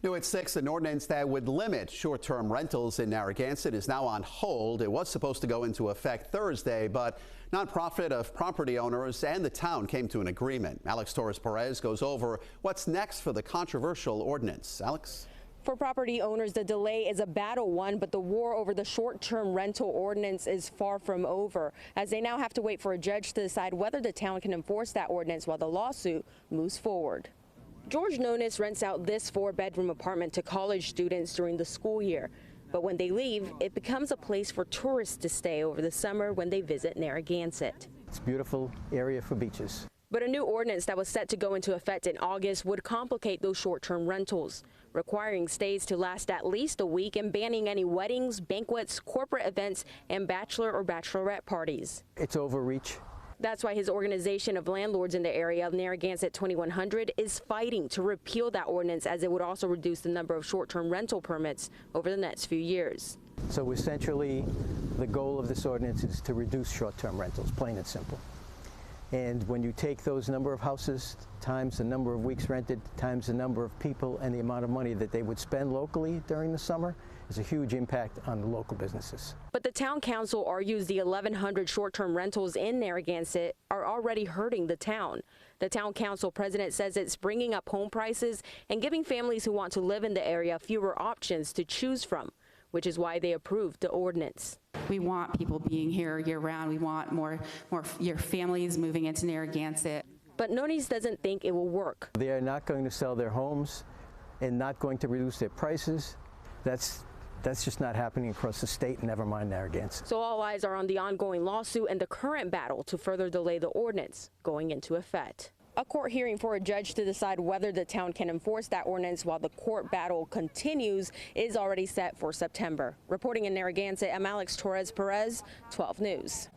New at 6, an ordinance that would limit short-term rentals in Narragansett is now on hold. It was supposed to go into effect Thursday, but nonprofit of property owners and the town came to an agreement. Alex Torres-Perez goes over what's next for the controversial ordinance. Alex? For property owners, the delay is a battle won, but the war over the short-term rental ordinance is far from over, as they now have to wait for a judge to decide whether the town can enforce that ordinance while the lawsuit moves forward. George Nonis rents out this 4-bedroom apartment to college students during the school year. But when they leave, it becomes a place for tourists to stay over the summer when they visit Narragansett. It's a beautiful area for beaches. But a new ordinance that was set to go into effect in August would complicate those short-term rentals, requiring stays to last at least a week and banning any weddings, banquets, corporate events, and bachelor or bachelorette parties. It's overreach. That's why his organization of landlords in the area of Narragansett 2100 is fighting to repeal that ordinance, as it would also reduce the number of short-term rental permits over the next few years. So essentially, the goal of this ordinance is to reduce short-term rentals, plain and simple. And when you take those number of houses times the number of weeks rented times the number of people and the amount of money that they would spend locally during the summer, is a huge impact on the local businesses. But the town council argues the 1,100 short-term rentals in Narragansett are already hurting the town. The town council president says it's bringing up home prices and giving families who want to live in the area fewer options to choose from, which is why they approved the ordinance. We want people being here year-round. We want more your families moving into Narragansett. But Nonis doesn't think it will work. They are not going to sell their homes and not going to reduce their prices. That's just not happening across the state, never mind Narragansett. So all eyes are on the ongoing lawsuit and the current battle to further delay the ordinance going into effect. A court hearing for a judge to decide whether the town can enforce that ordinance while the court battle continues is already set for September. Reporting in Narragansett, I'm Alex Torres-Perez, 12 News.